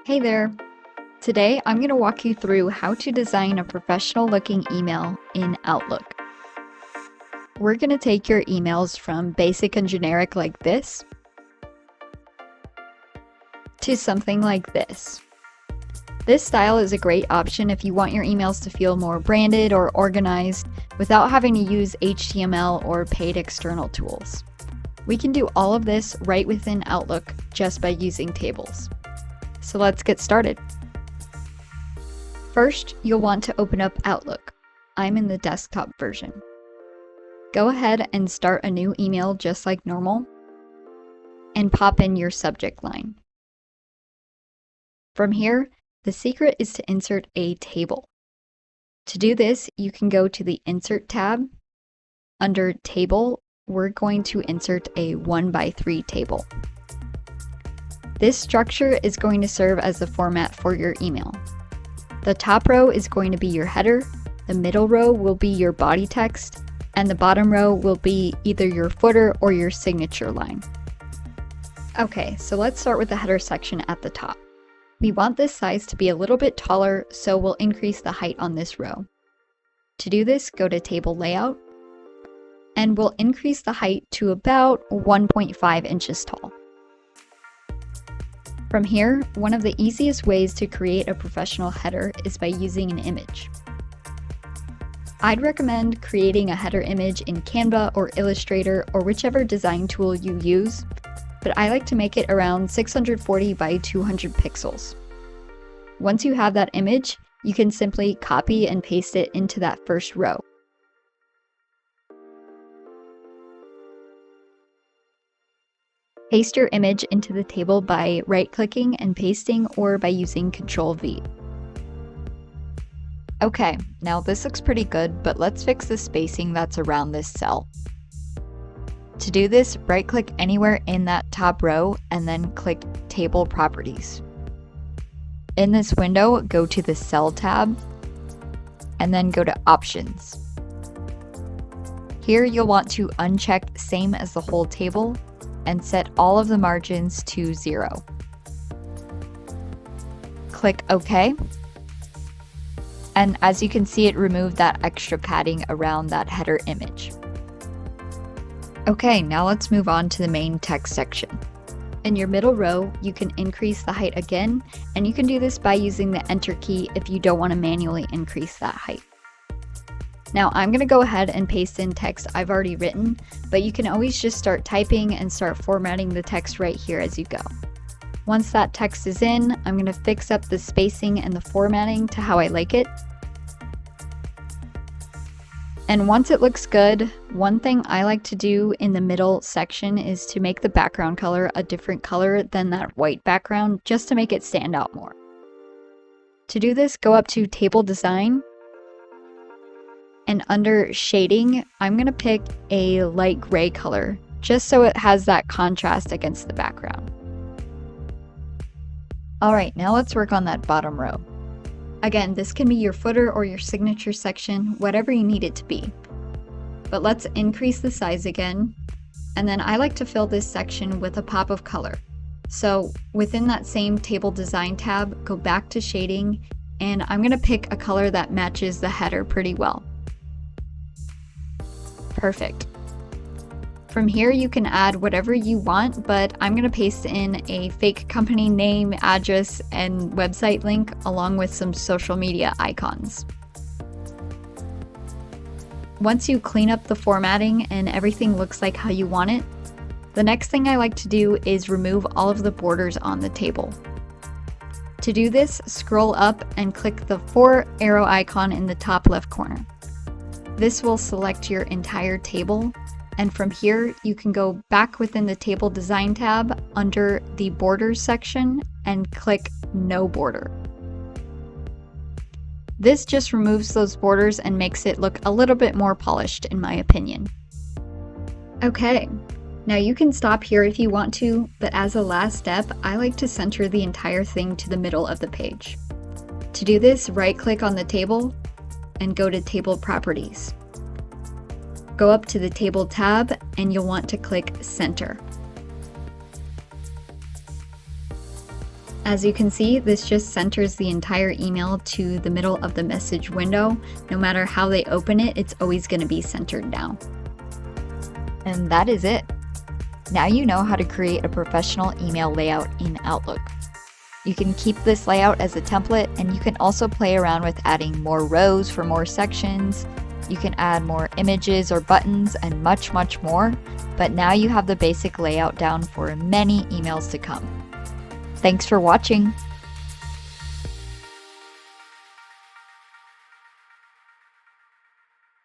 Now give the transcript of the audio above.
Hey there! Today I'm going to walk you through how to design a professional looking email in Outlook. We're going to take your emails from basic and generic like this to something like this. This style is a great option if you want your emails to feel more branded or organized without having to use HTML or paid external tools. We can do all of this right within Outlook just by using tables. So let's get started. First, you'll want to open up Outlook. I'm in the desktop version. Go ahead and start a new email just like normal, and pop in your subject line. From here, the secret is to insert a table. To do this, you can go to the Insert tab. Under Table, we're going to insert a 1x3 table. This structure is going to serve as the format for your email. The top row is going to be your header, the middle row will be your body text, and the bottom row will be either your footer or your signature line. Okay, so let's start with the header section at the top. We want this size to be a little bit taller, so we'll increase the height on this row. To do this, go to Table Layout, and we'll increase the height to about 1.5 inches tall. From here, one of the easiest ways to create a professional header is by using an image. I'd recommend creating a header image in Canva or Illustrator or whichever design tool you use, but I like to make it around 640 by 200 pixels. Once you have that image, you can simply copy and paste it into that first row. Paste your image into the table by right-clicking and pasting or by using Ctrl-V. Okay, now this looks pretty good, but let's fix the spacing that's around this cell. To do this, right-click anywhere in that top row and then click Table Properties. In this window, go to the Cell tab and then go to Options. Here you'll want to uncheck Same as the whole table and set all of the margins to 0. Click OK. And as you can see, it removed that extra padding around that header image. Okay, now let's move on to the main text section. In your middle row, you can increase the height again, and you can do this by using the Enter key if you don't want to manually increase that height. Now I'm going to go ahead and paste in text I've already written, but you can always just start typing and start formatting the text right here as you go. Once that text is in, I'm going to fix up the spacing and the formatting to how I like it. And once it looks good, one thing I like to do in the middle section is to make the background color a different color than that white background, just to make it stand out more. To do this, go up to Table Design, and under Shading, I'm going to pick a light gray color, just so it has that contrast against the background. Alright, now let's work on that bottom row. Again, this can be your footer or your signature section, whatever you need it to be. But let's increase the size again, and then I like to fill this section with a pop of color. So within that same Table Design tab, go back to Shading, and I'm going to pick a color that matches the header pretty well. Perfect. From here you can add whatever you want, but I'm going to paste in a fake company name, address, and website link along with some social media icons. Once you clean up the formatting and everything looks like how you want it, the next thing I like to do is remove all of the borders on the table. To do this, scroll up and click the 4 arrow icon in the top left corner. This will select your entire table, and from here you can go back within the Table Design tab under the Borders section and click No Border. This just removes those borders and makes it look a little bit more polished, in my opinion. Okay, now you can stop here if you want to, but as a last step, I like to center the entire thing to the middle of the page. To do this, right-click on the table and go to Table Properties. Go up to the Table tab and you'll want to click Center. As you can see, this just centers the entire email to the middle of the message window. No matter how they open it, it's always going to be centered now. And that is it. Now you know how to create a professional email layout in Outlook. You can keep this layout as a template, and you can also play around with adding more rows for more sections. You can add more images or buttons and much more, but now you have the basic layout down for many emails to come. Thanks for watching!